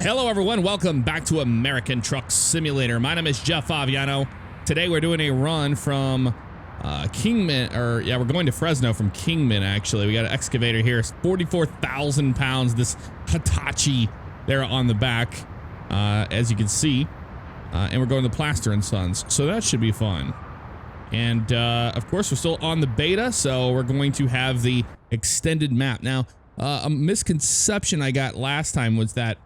Hello everyone, welcome back to American Truck Simulator. My name is jfavignano. Today we're doing a run from Kingman, we're going to Fresno from Kingman actually. We got an excavator here, it's 44,000 pounds, this Hitachi there on the back, as you can see. And we're going to Plaster and Sons, so that should be fun. And of course we're still on the beta, so we're going to have the extended map. Now, a misconception I got last time was that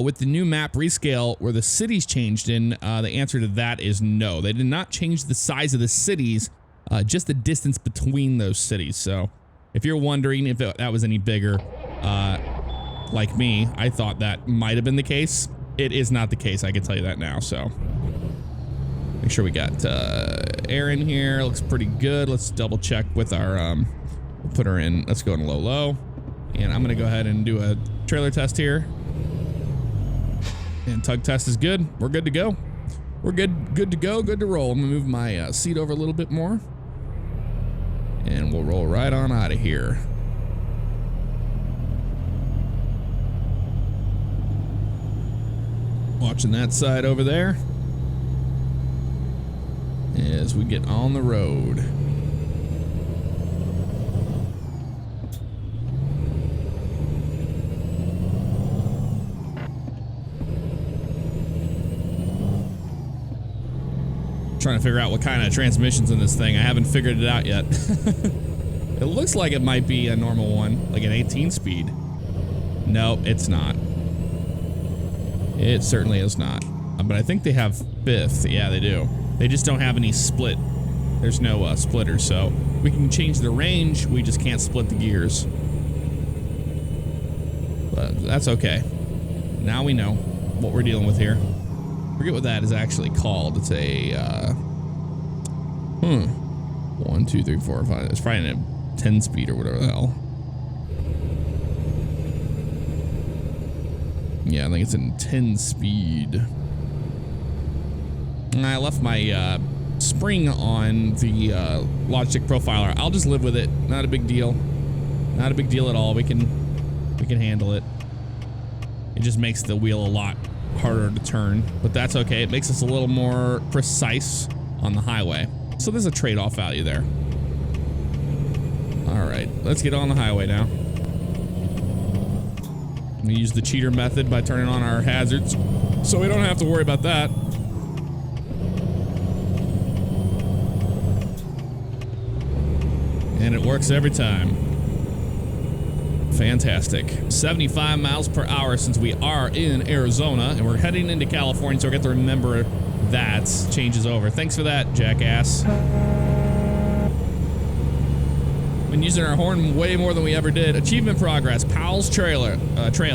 with the new map rescale where the cities changed in, the answer to that is no. They did not change the size of the cities, just the distance between those cities. So if you're wondering if that was any bigger, like me, I thought that might have been the case. It is not the case, I can tell you that now. So make sure we got air in here. Looks pretty good. Let's double check with our, we'll put her in, let's go in low. And I'm gonna go ahead and do a trailer test here. And tug test is good. We're good to go. We're good to go, good to roll. I'm gonna move my seat over a little bit more. And we'll roll right on out of here. Watching that side over there as we get on the road. Trying to figure out what kind of transmission's in this thing. I haven't figured it out yet. It looks like it might be a normal one, like an 18 speed. No, it's not. It certainly is not. But I think they have fifth. Yeah, they do. They just don't have any split. There's no splitter, so we can change the range. We just can't split the gears. But that's okay. Now we know what we're dealing with here. Forget what that is actually called. It's a 1, 2, 3, 4, 5. It's probably a 10 speed or whatever the hell. Yeah, I think it's in 10 speed. And I left my spring on the Logitech Profiler. I'll just live with it. Not a big deal. Not a big deal at all. We can handle it. It just makes the wheel a lot harder to turn, but that's okay. It makes us a little more precise on the highway. So there's a trade-off value there. All right, let's get on the highway now. We use the cheater method by turning on our hazards, so we don't have to worry about that. And it works every time. Fantastic. 75 miles per hour since we are in Arizona and we're heading into California, so I got to remember that changes over. Thanks for that, jackass. Been using our horn way more than we ever did. Achievement progress. Powell's trail. 3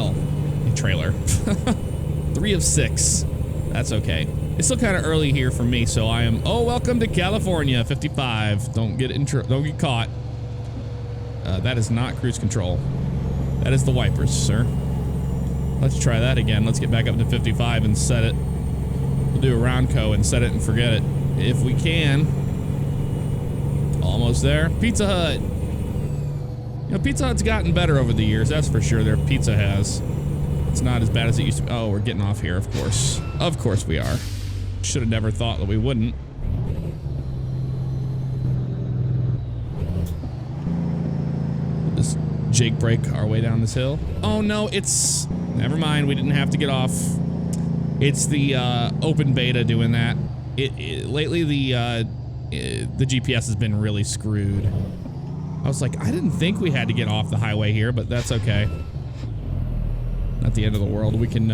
of 6. That's okay. It's still kind of early here for me, so I am. Oh, welcome to California. 55. Don't get caught. That is not cruise control. That is the wipers, sir. Let's try that again. Let's get back up to 55 and set it. We'll do a round co and set it and forget it. If we can. Almost there. Pizza Hut. You know, Pizza Hut's gotten better over the years, that's for sure. Their pizza has. It's not as bad as it used to be. Oh, we're getting off here, of course. Of course we are. Should have never thought that we wouldn't. Just Jake brake our way down this hill. Oh no, it's, never mind, we didn't have to get off. It's the open beta doing that. Lately the GPS has been really screwed. I was like, I didn't think we had to get off the highway here, but that's okay. Not the end of the world. We can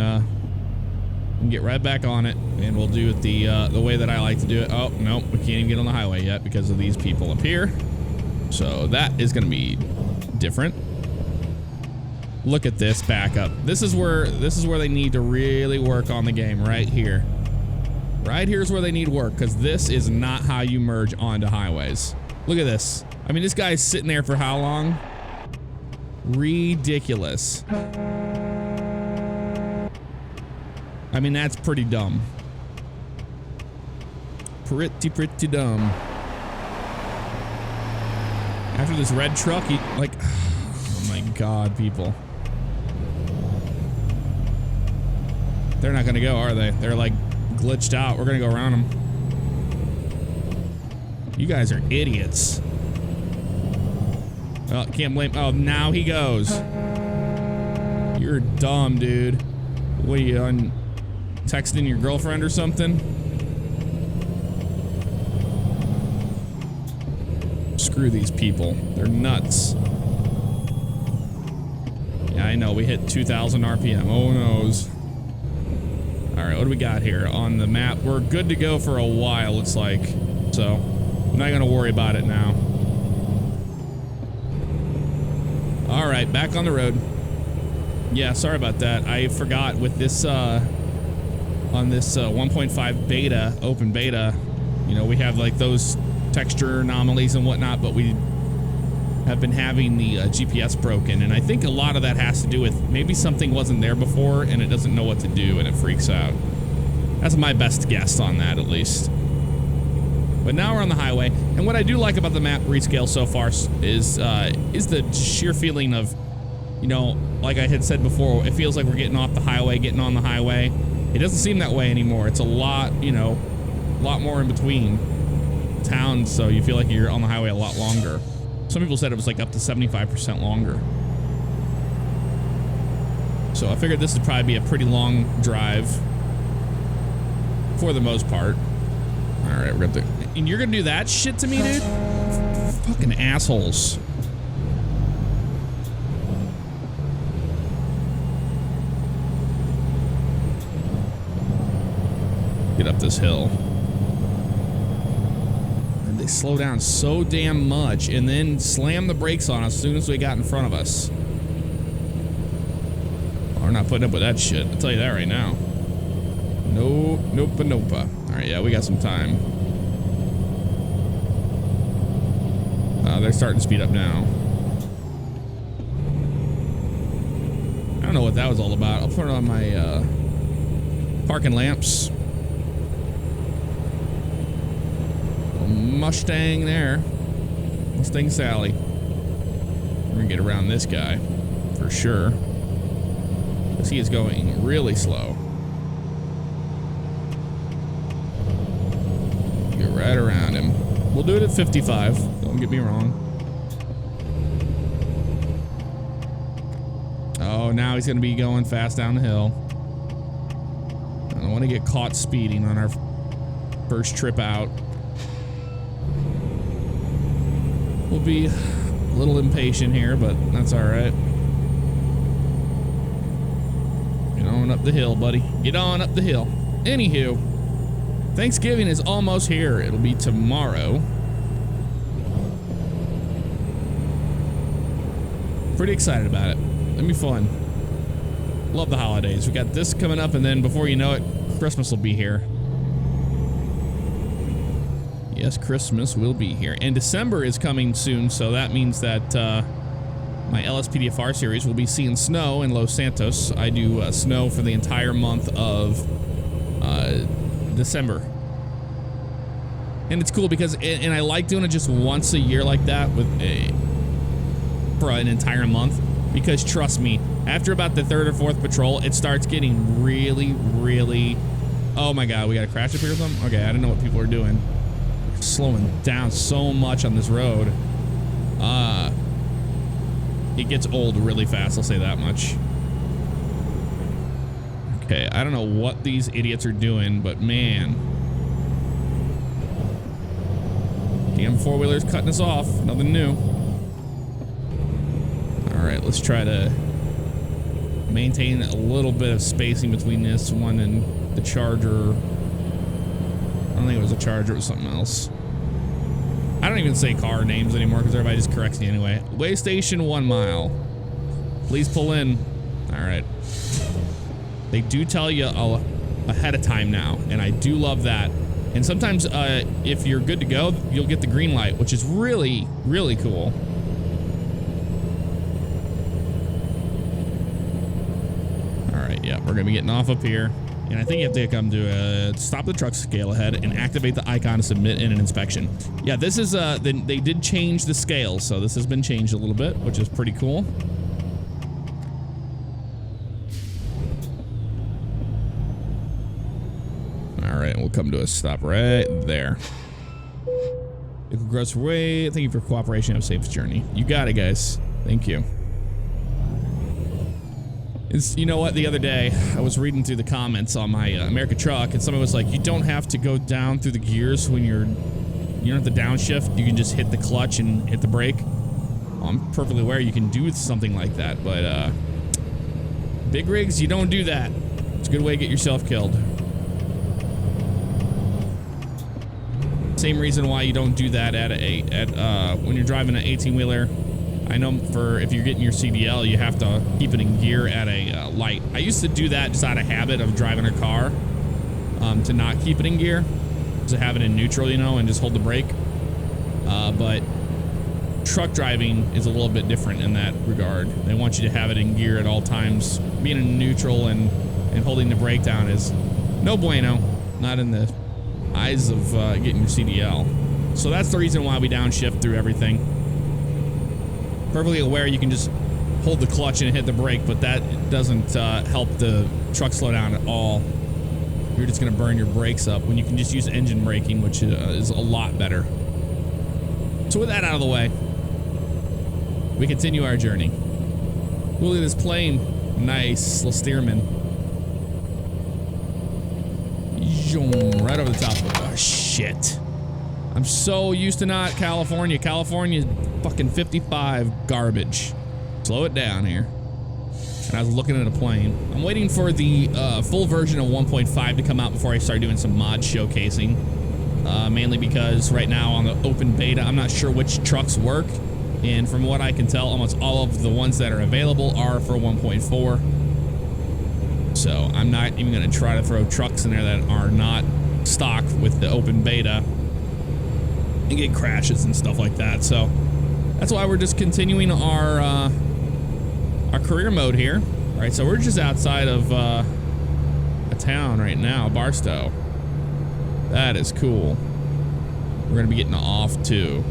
get right back on it, and we'll do it the way that I like to do it. Oh no, we can't even get on the highway yet because of these people up here. So that is going to be different. Look at this backup. This is where they need to really work on the game, right here. Right here's where they need work, because this is not how you merge onto highways. Look at this. I mean, this guy's sitting there for how long? Ridiculous. I mean, that's pretty dumb. Pretty dumb. After this red truck, he, like, oh my God, people. They're not gonna go, are they? They're like glitched out. We're gonna go around them. You guys are idiots. Well, can't blame. Oh, now he goes. You're dumb, dude. What are you on? Texting your girlfriend or something? Screw these people. They're nuts. Yeah, I know. We hit 2,000 RPM. Oh, noes. All right, what do we got here on the map? We're good to go for a while, it's like. So, I'm not going to worry about it now. All right, back on the road. Yeah, sorry about that. I forgot with this, on this 1.5 beta, open beta, you know, we have like those texture anomalies and whatnot, but we have been having the GPS broken, and I think a lot of that has to do with maybe something wasn't there before and it doesn't know what to do and it freaks out. That's my best guess on that, at least. But now we're on the highway, and what I do like about the map rescale so far is the sheer feeling of, you know, like I had said before, it feels like we're getting off the highway, getting on the highway. It doesn't seem that way anymore. It's a lot, you know, a lot more in between towns, so you feel like you're on the highway a lot longer. Some people said it was like up to 75% longer. So I figured this would probably be a pretty long drive for the most part. All right, we're gonna and you're gonna do that shit to me, dude? Fucking assholes. Get up this hill. And they slow down so damn much and then slam the brakes on us as soon as we got in front of us. We're not putting up with that shit. I'll tell you that right now. No, nope, nope. All right, yeah, we got some time. They're starting to speed up now. I don't know what that was all about. I'll put it on my parking lamps. Mustang there. Mustang Sally. We're gonna get around this guy for sure, because he is going really slow. Get right around him. We'll do it at 55. Don't get me wrong. Oh, now he's gonna be going fast down the hill. I don't want to get caught speeding on our first trip out. We'll be a little impatient here, but that's all right. Get on up the hill, buddy. Get on up the hill. Anywho, Thanksgiving is almost here. It'll be tomorrow. Pretty excited about it. It'll be fun. Love the holidays. We got this coming up, and then before you know it, Christmas will be here. Yes, Christmas will be here. And December is coming soon, so that means that my LSPDFR series will be seeing snow in Los Santos. I do snow for the entire month of December. And it's cool because, and I like doing it just once a year like that with for an entire month, because trust me, after about the third or fourth patrol, it starts getting really, really, oh my God, we got a crash up here or something? Okay, I didn't know what people are doing. Slowing down so much on this road. It gets old really fast, I'll say that much. Okay, I don't know what these idiots are doing, but man. Damn four-wheeler's cutting us off. Nothing new. Alright, let's try to maintain a little bit of spacing between this one and the Charger. I don't think it was a Charger, it was something else. I don't even say car names anymore because everybody just corrects me anyway. Way station 1 mile. Please pull in. All right. They do tell you ahead of time now, and I do love that. And sometimes if you're good to go, you'll get the green light, which is really, really cool. All right, yeah, we're gonna be getting off up here. And I think you have to come to stop the truck scale ahead and activate the icon to submit in an inspection. Yeah, this is, they did change the scale, so this has been changed a little bit, which is pretty cool. come to a stop right there. Vehicle gross weight. Thank you for cooperation. Have a safe journey. You got it, guys. Thank you. You know what? The other day, I was reading through the comments on my American truck, and someone was like, you don't have to go down through the gears when you don't have to downshift. You can just hit the clutch and hit the brake. Well, I'm perfectly aware you can do something like that, but big rigs, you don't do that. It's a good way to get yourself killed. Same reason why you don't do that when you're driving an 18-wheeler. I know for if you're getting your CDL, you have to keep it in gear at a light. I used to do that just out of habit of driving a car, to not keep it in gear, to have it in neutral, you know, and just hold the brake. But truck driving is a little bit different in that regard. They want you to have it in gear at all times. Being in neutral and holding the brake down is no bueno, not in the eyes of getting your CDL. So that's the reason why we downshift through everything. Perfectly aware you can just hold the clutch and hit the brake, but that doesn't help the truck slow down at all. You're just going to burn your brakes up when you can just use engine braking, which is a lot better. So with that out of the way, we continue our journey. Look at this plane. Nice little Stearman. Right over the top of it. Oh, shit. I'm so used to not California. California fucking 55 garbage. Slow it down here. And I was looking at a plane. I'm waiting for the full version of 1.5 to come out before I start doing some mod showcasing. Mainly because right now on the open beta, I'm not sure which trucks work. And from what I can tell, almost all of the ones that are available are for 1.4. So I'm not even going to try to throw trucks in there that are not stock with the open beta and get crashes and stuff like that. So that's why we're just continuing our career mode here. All right, so we're just outside of a town right now, Barstow. That is cool. We're gonna be getting off too.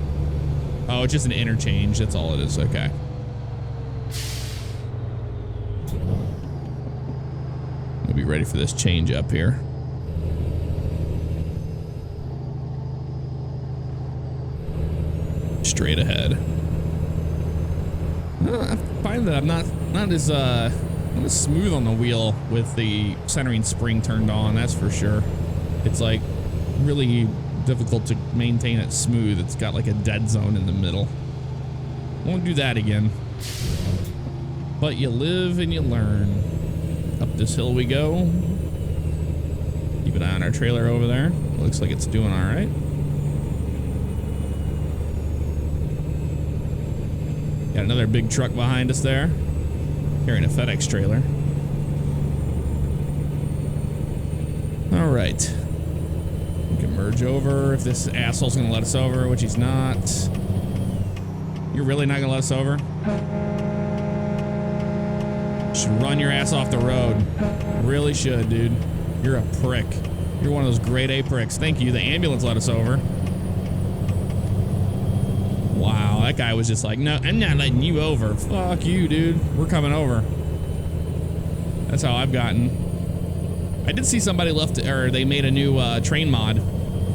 Oh, it's just an interchange. That's all it is. Okay. We'll be ready for this change up here. Straight ahead. I find that I'm not as smooth on the wheel with the centering spring turned on. That's for sure. It's like really difficult to maintain it smooth. It's got like a dead zone in the middle. Won't do that again. But you live and you learn. Up this hill we go. Keep an eye on our trailer over there. Looks like it's doing all right. Got another big truck behind us there, carrying a FedEx trailer. All right. We can merge over if this asshole's gonna let us over, which he's not. You're really not gonna let us over? Should run your ass off the road. Really should, dude. You're a prick. You're one of those grade A pricks. Thank you. The ambulance let us over. Wow, that guy was just like, no, I'm not letting you over. Fuck you, dude. We're coming over. That's how I've gotten. I did see somebody they made a new train mod.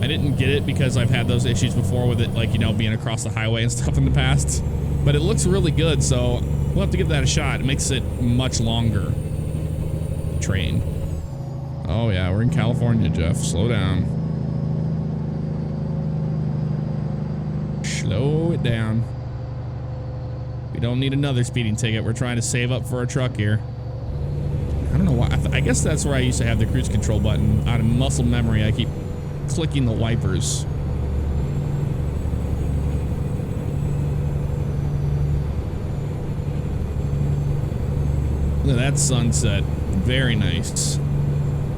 I didn't get it because I've had those issues before with it, like, you know, being across the highway and stuff in the past. But it looks really good, so we'll have to give that a shot. It makes it much longer. Train. Oh yeah, we're in California, Jeff. Slow down. Slow it down. We don't need another speeding ticket. We're trying to save up for a truck here. I don't know why. I guess that's where I used to have the cruise control button. Out of muscle memory, I keep clicking the wipers. Look at that sunset. Very nice.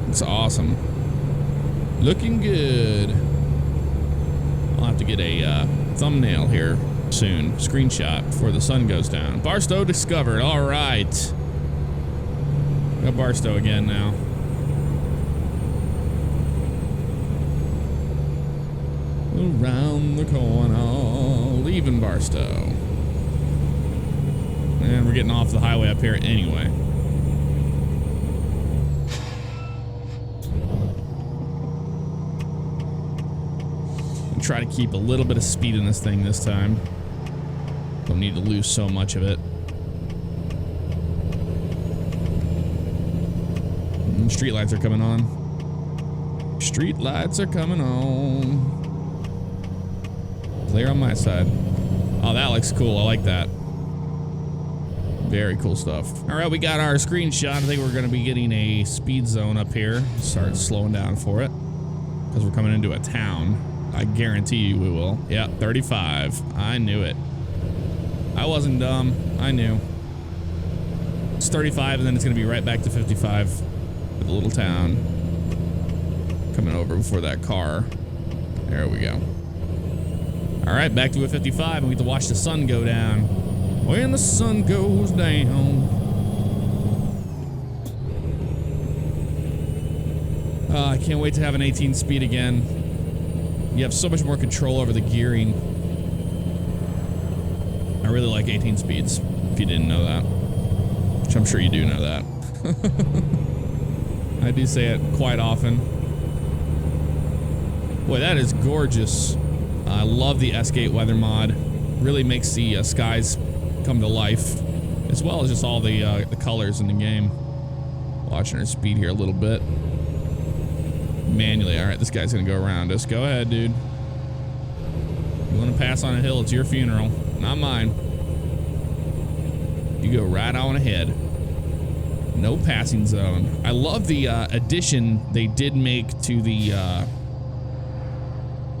It's awesome. Looking good. I'll have to get a thumbnail here soon. Screenshot before the sun goes down. Barstow discovered. All right. Got Barstow again now. Around the corner. Leaving Barstow. And we're getting off the highway up here anyway. try to keep a little bit of speed in this thing this time. Don't need to lose so much of it. Street lights are coming on. Street lights are coming on. Clear on my side. Oh, that looks cool. I like that. Very cool stuff. All right, we got our screenshot. I think we're going to be getting a speed zone up here. Start slowing down for it because we're coming into a town. I guarantee you we will. Yeah, 35. I knew it. I wasn't dumb. I knew. It's 35, and then it's going to be right back to 55 with a little town. Coming over before that car. There we go. All right, back to a 55, and we get to watch the sun go down. When the sun goes down. I can't wait to have an 18 speed again. You have so much more control over the gearing. I really like 18 speeds, if you didn't know that. Which I'm sure you do know that. I do say it quite often. Boy, that is gorgeous. I love the S-Gate weather mod. Really makes the skies come to life, as well as just all the colors in the game. Watching our speed here a little bit. Manually. All right, this guy's gonna go around us. Go ahead, dude. You want to pass on a hill, it's your funeral, not mine. You go right on ahead. No passing zone. I love the addition they did make to the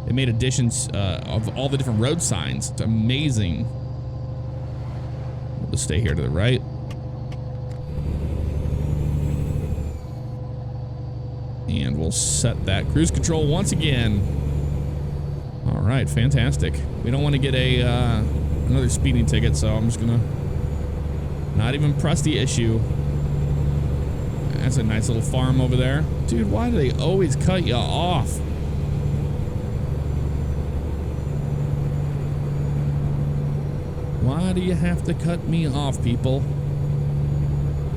they made additions of all the different road signs. It's amazing. We'll stay here to the right. And we'll set that cruise control once again. All right, fantastic. We don't want to get a another speeding ticket, so I'm just gonna not even press the issue. That's a nice little farm over there. Dude, why do they always cut you off? Why do you have to cut me off, people?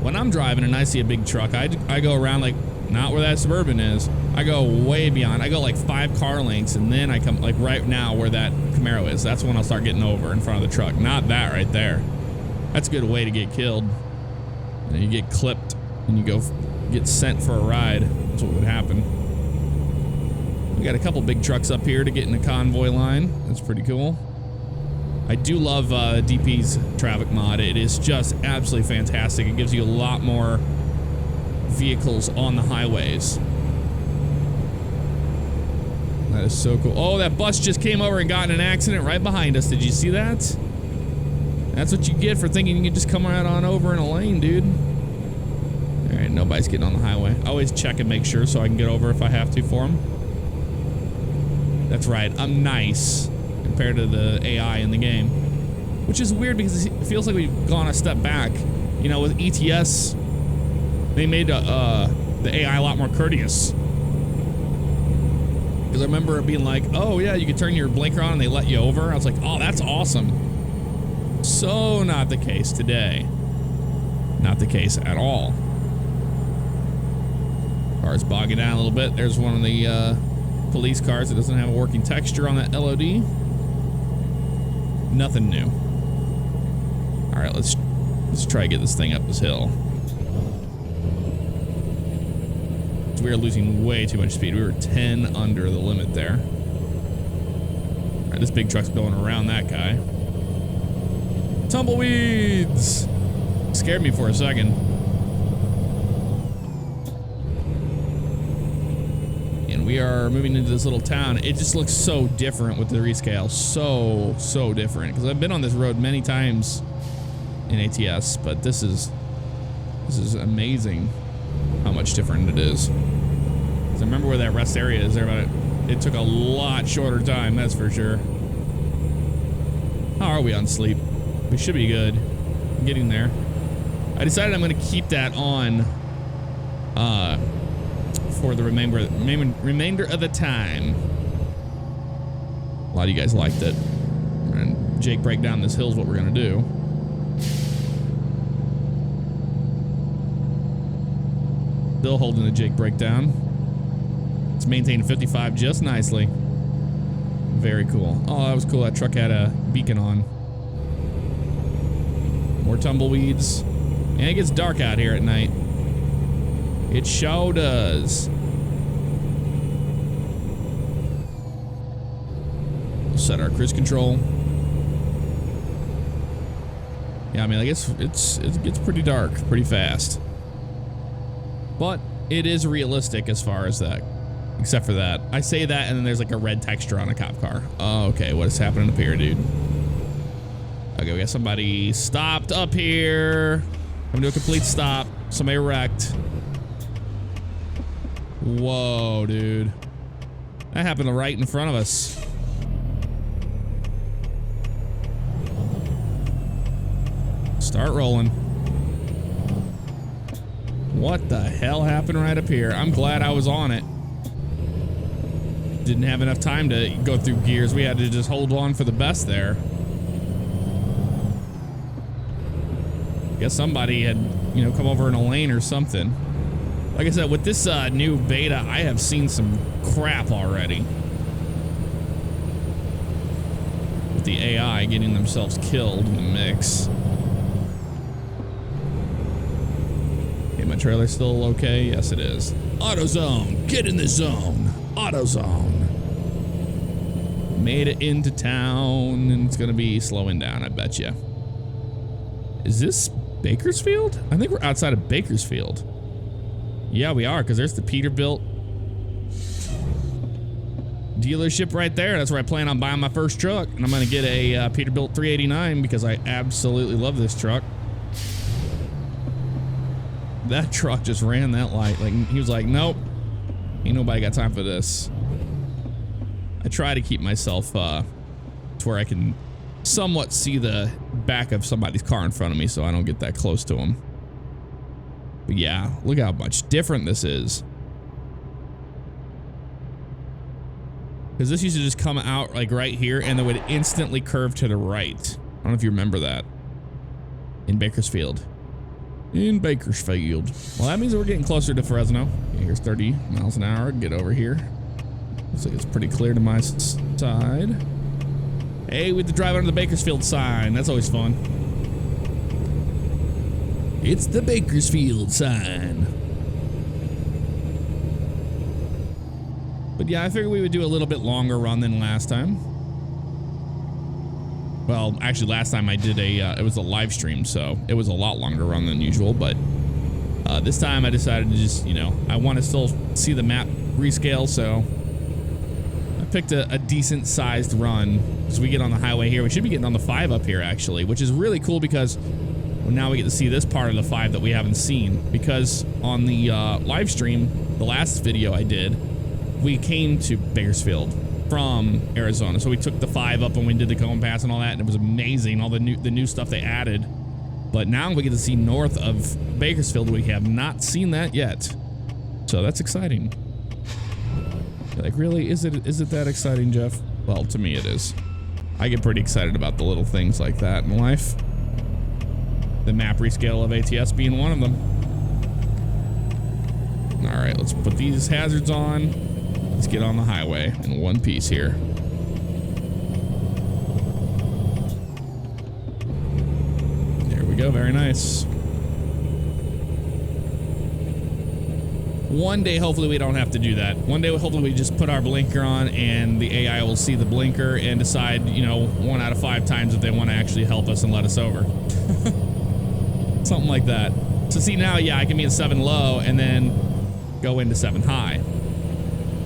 When I'm driving and I see a big truck, I go around like, not where that Suburban is. I go way beyond. I go like 5 car lengths, and then I come like right now where that Camaro is. That's when I'll start getting over in front of the truck. Not that right there. That's a good way to get killed. And you get clipped and you go get sent for a ride. That's what would happen. We got a couple big trucks up here to get in the convoy line. That's pretty cool. I do love DP's traffic mod. It is just absolutely fantastic. It gives you a lot more vehicles on the highways. That is so cool. Oh, that bus just came over and got in an accident right behind us. Did you see that? That's what you get for thinking you can just come right on over in a lane, dude. All right, nobody's getting on the highway. I always check and make sure so I can get over if I have to for them. That's right, I'm nice compared to the AI in the game, which is weird because it feels like we've gone a step back. You know, with ETS, they made the AI a lot more courteous. Because I remember it being like, oh yeah, you can turn your blinker on and they let you over. I was like, oh, that's awesome. So not the case today. Not the case at all. Car's bogging down a little bit. There's one of the police cars that doesn't have a working texture on that LOD. Nothing new. All right, let's try to get this thing up this hill. We are losing way too much speed. We were 10 under the limit there. All right, this big truck's going around that guy. Tumbleweeds! Scared me for a second. And we are moving into this little town. It just looks so different with the rescale. So different. Because I've been on this road many times in ATS, but this is amazing how much different it is. Because I remember where that rest area is there, but it took a lot shorter time, that's for sure. How are we on sleep? We should be good. I'm getting there. I decided I'm going to keep that on for the remainder of the time. A lot of you guys liked it. And Jake break down this hill is what we're going to do. Still holding the Jake breakdown. It's maintained 55 just nicely. Very cool. Oh, that was cool. That truck had a beacon on. More tumbleweeds. And it gets dark out here at night. It sure does. We'll set our cruise control. Yeah, I mean, I guess it gets pretty dark pretty fast. But it is realistic as far as that. Except for that. I say that and then there's like a red texture on a cop car. Oh, okay. What is happening up here, dude? Okay, we got somebody stopped up here. I'm gonna do a complete stop. Somebody wrecked. Whoa, dude. That happened right in front of us. Start rolling. What the hell happened right up here? I'm glad I was on it. Didn't have enough time to go through gears. We had to just hold on for the best there. Guess somebody had, you know, come over in a lane or something. Like I said, with this new beta, I have seen some crap already. With the AI getting themselves killed in the mix. Okay, my trailer's still okay? Yes, it is. AutoZone, get in the zone. AutoZone. Made it into town, and it's gonna be slowing down, I bet you. Is this Bakersfield? I think we're outside of Bakersfield. Yeah, we are, because there's the Peterbilt dealership right there. That's where I plan on buying my first truck, and I'm gonna get a Peterbilt 389 because I absolutely love this truck. That truck just ran that light. Like, he was like, nope, ain't nobody got time for this. I try to keep myself to where I can somewhat see the back of somebody's car in front of me so I don't get that close to them. But yeah, look how much different this is. Because this used to just come out like right here and then would instantly curve to the right. I don't know if you remember that. In Bakersfield. In Bakersfield. Well, that means we're getting closer to Fresno. Okay, here's 30 miles an hour. Get over here. Looks like it's pretty clear to my side. Hey, we have to drive under the Bakersfield sign. That's always fun. It's the Bakersfield sign. But yeah, I figured we would do a little bit longer run than last time. Well, actually last time I did it was a live stream, so it was a lot longer run than usual, but this time I decided to just, you know, I want to still see the map rescale, so I picked a decent sized run. As we get on the highway here, we should be getting on the 5 up here actually, which is really cool because now we get to see this part of the 5 that we haven't seen, because on the live stream, the last video I did, we came to Bakersfield from Arizona. So we took the 5 up and we did the Cone Pass and all that, and it was amazing, all the new stuff they added. But now we get to see north of Bakersfield. We have not seen that yet. So that's exciting. Like, really? Is it that exciting, Jeff? Well, to me it is. I get pretty excited about the little things like that in life. The map rescale of ATS being one of them. All right, let's put these hazards on. Let's get on the highway in one piece here. There we go, very nice. One day, hopefully we don't have to do that. One day, hopefully we just put our blinker on and the AI will see the blinker and decide, you know, 1 out of 5 times if they want to actually help us and let us over. Something like that. So see now, yeah, I can be in 7 low and then go into 7 high.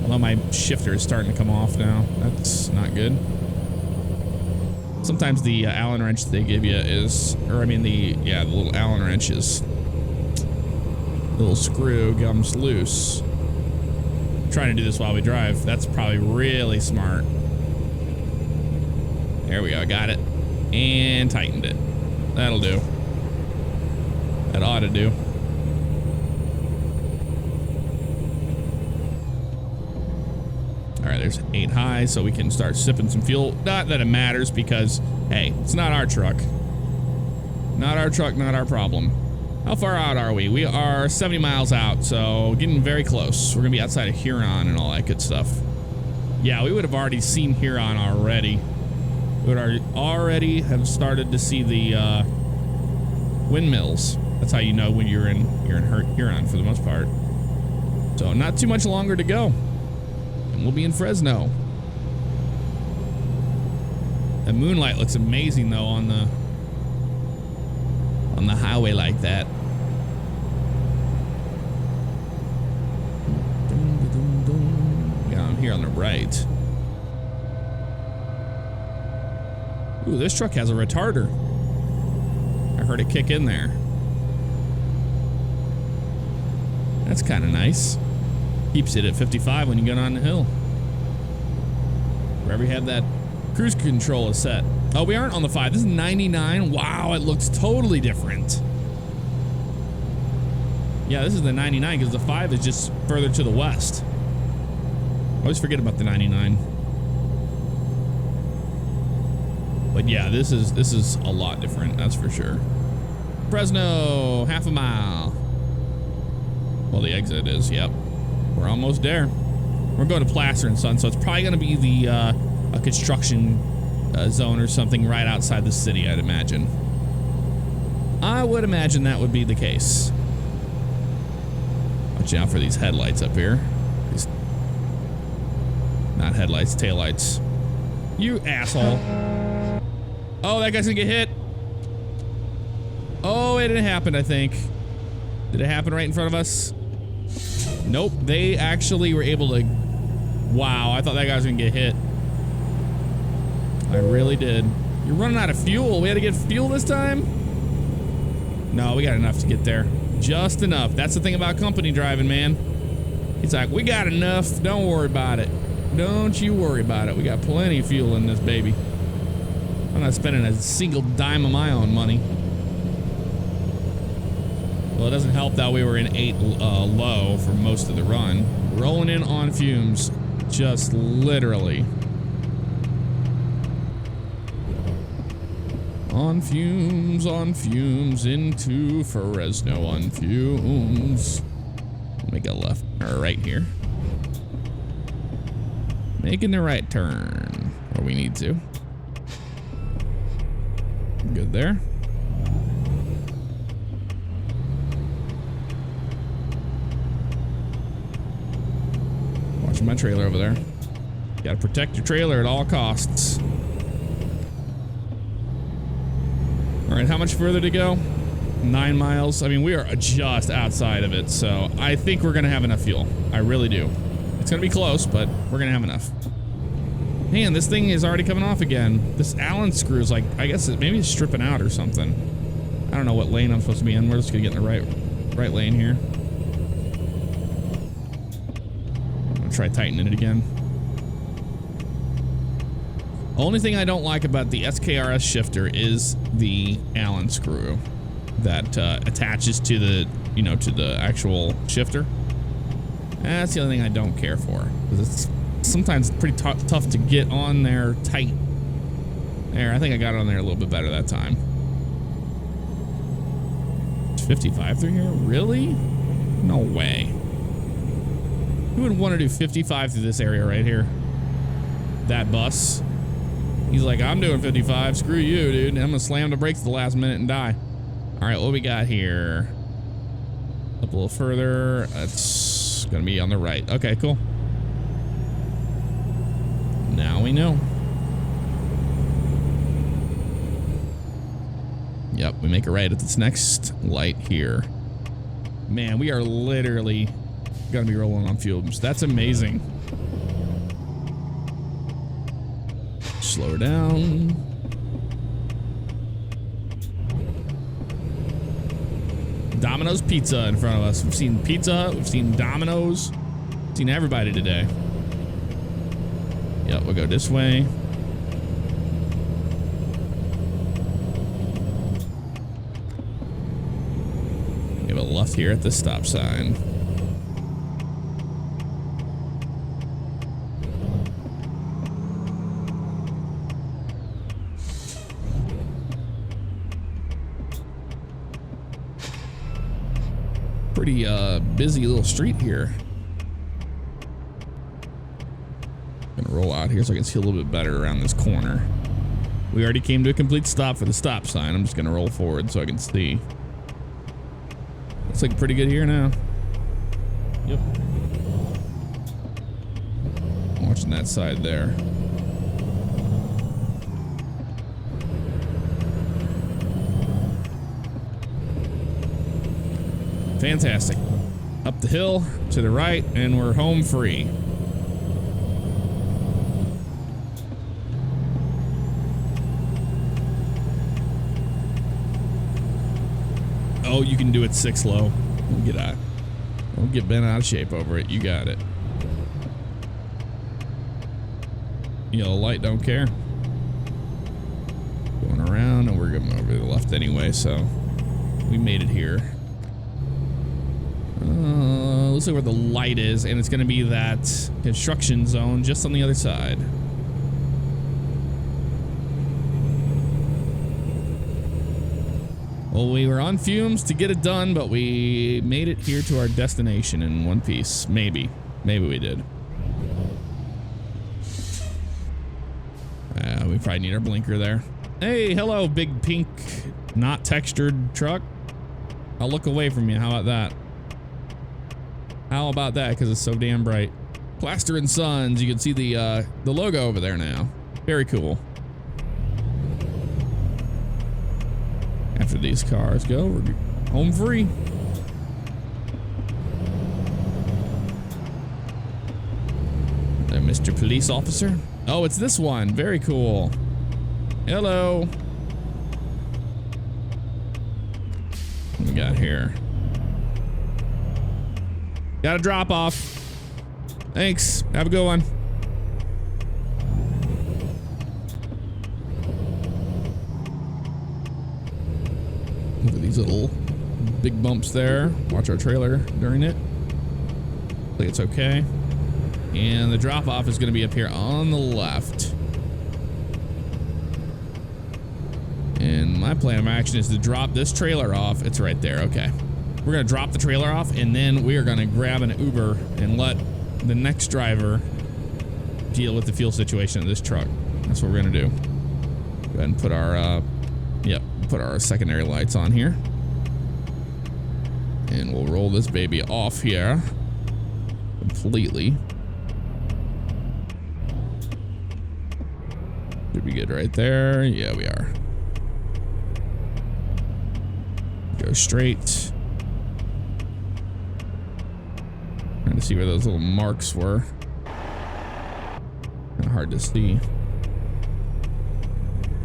Although my shifter is starting to come off now. That's not good. Sometimes the Allen wrench they give you is, or I mean the little Allen wrench is, the little screw comes loose. I'm trying to do this while we drive. That's probably really smart. There we go, I got it. And tightened it. That'll do. That ought to do. All right, there's 8 high, so we can start sipping some fuel. Not that it matters because, hey, it's not our truck. Not our truck, not our problem. How far out are we? We are 70 miles out, so getting very close. We're gonna be outside of Huron and all that good stuff. Yeah, we would have already seen Huron already. We would already have started to see the windmills. That's how you know when you're in Huron for the most part. So not too much longer to go, and we'll be in Fresno. The moonlight looks amazing though on the highway like that. Down here on the right. Ooh, this truck has a retarder. I heard it kick in there. That's kind of nice. Keeps it at 55 when you get on the hill. Wherever you have that cruise control is set. Oh, we aren't on the 5. This is 99. Wow, it looks totally different. Yeah, this is the 99 because the 5 is just further to the west. I always forget about the 99. But yeah, this is a lot different, that's for sure. Fresno, half a mile. Well, the exit is, yep. We're almost there. We're going to Placer and Son, so it's probably going to be the a construction zone or something right outside the city, I'd imagine. I would imagine that would be the case. Watch out for these headlights up here. These, not headlights, taillights. You asshole. Oh, that guy's gonna get hit. Oh, it didn't happen, I think. Did it happen right in front of us? Nope, they actually were able to... Wow, I thought that guy was gonna get hit. I really did. You're running out of fuel. We had to get fuel this time? No, we got enough to get there. Just enough. That's the thing about company driving, man. It's like, we got enough. Don't worry about it. Don't you worry about it. We got plenty of fuel in this baby. I'm not spending a single dime of my own money. Well, it doesn't help that we were in 8 low for most of the run. Rolling in on fumes. Just literally. On fumes, into Fresno on fumes. Make a left or right here. Making the right turn where we need to. Good there. Watching my trailer over there. Gotta protect your trailer at all costs. All right, how much further to go? 9 miles. I mean, we are just outside of it, so I think we're gonna have enough fuel. I really do. It's gonna be close, but we're gonna have enough. Man, this thing is already coming off again. This Allen screw is like, I guess maybe it's stripping out or something. I don't know what lane I'm supposed to be in. We're just gonna get in the right lane here. I'm gonna try tightening it again. Only thing I don't like about the SKRS shifter is the Allen screw that attaches to the, you know, to the actual shifter. That's the only thing I don't care for, because it's sometimes pretty tough to get on there tight. There, I think I got it on there a little bit better that time. It's 55 through here? Really? No way. Who would want to do 55 through this area right here? That bus. He's like, I'm doing 55. Screw you, dude. I'm gonna slam the brakes at the last minute and die. All right, what we got here? Up a little further. That's gonna be on the right. Okay, cool. Now we know. Yep, we make a right at this next light here. Man, we are literally gonna be rolling on fumes. That's amazing. Slow her down. Domino's Pizza in front of us. We've seen Pizza Hut, we've seen Domino's, we've seen everybody today. Yep, we'll go this way. We have a left here at the stop sign. Pretty busy little street here. Gonna roll out here so I can see a little bit better around this corner. We already came to a complete stop for the stop sign. I'm just gonna roll forward so I can see. Looks like pretty good here now. Yep. Watching that side there. Fantastic. Up the hill to the right, and we're home free. Oh, you can do it 6 low. Don't get bent out of shape over it. You got it. Yellow light, don't care. Going around, and we're going over to the left anyway, so we made it here. Looks like where the light is, and it's going to be that construction zone just on the other side. Well, we were on fumes to get it done, but we made it here to our destination in one piece. Maybe we did. We probably need our blinker there. Hey, hello, big pink, not textured truck. I'll look away from you. How about that? How about that? Because it's so damn bright. Plaster and Sons. You can see the logo over there now. Very cool. After these cars go, we're home free. There, Mr. Police Officer. Oh, it's this one. Very cool. Hello. What we got here? Got a drop off. Thanks. Have a good one. Look at these little big bumps there. Watch our trailer during it. I think it's okay. And the drop off is going to be up here on the left. And my plan of action is to drop this trailer off. It's right there. Okay. We're going to drop the trailer off, and then we are going to grab an Uber and let the next driver deal with the fuel situation of this truck. That's what we're going to do. Go ahead and put our, put our secondary lights on here. And we'll roll this baby off here completely. Should be good right there. Yeah, we are. Go straight. Trying to see where those little marks were. Kind of hard to see.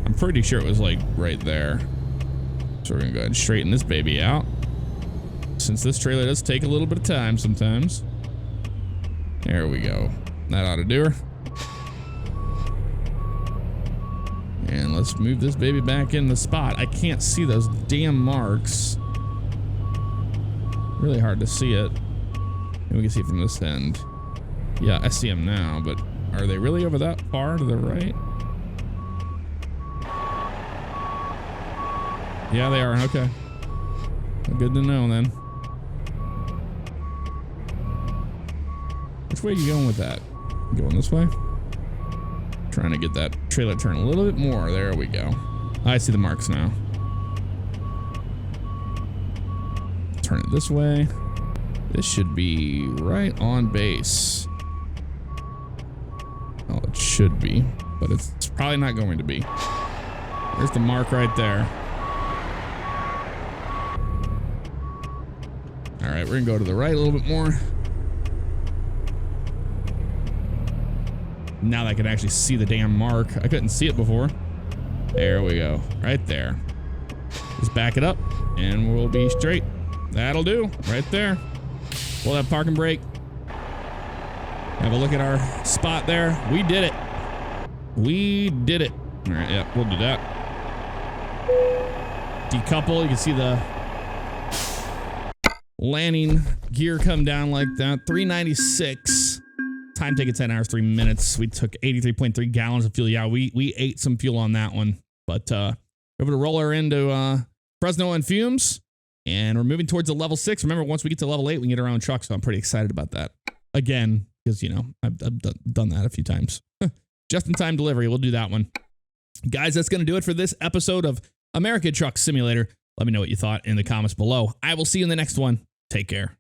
I'm pretty sure it was like right there. So we're gonna go ahead and straighten this baby out. Since this trailer does take a little bit of time sometimes. There we go. That ought to do her. And let's move this baby back in the spot. I can't see those damn marks. Really hard to see it. And we can see it from this end. Yeah, I see them now, but are they really over that far to the right? Yeah, they are. Okay. Well, good to know then. Which way are you going with that? Going this way? Trying to get that trailer turned a little bit more. There we go. I see the marks now. Turn it this way. This should be right on base. Oh, it should be, but it's probably not going to be. There's the mark right there. All right, we're gonna go to the right a little bit more. Now that I can actually see the damn mark. I couldn't see it before. There we go. Right there. Just back it up and we'll be straight. That'll do. Right there. Pull that parking brake. Have a look at our spot there. We did it. We did it. All right, yeah, we'll do that. Decouple. You can see the landing gear come down like that. 396. Time taken 10 hours, 3 minutes. We took 83.3 gallons of fuel. Yeah, we ate some fuel on that one. But over to roll her into Fresno and Fumes. And we're moving towards the level 6. Remember, once we get to level 8, we can get our own truck. So I'm pretty excited about that. Again, because, you know, I've done that a few times. Just in time delivery. We'll do that one. Guys, that's going to do it for this episode of American Truck Simulator. Let me know what you thought in the comments below. I will see you in the next one. Take care.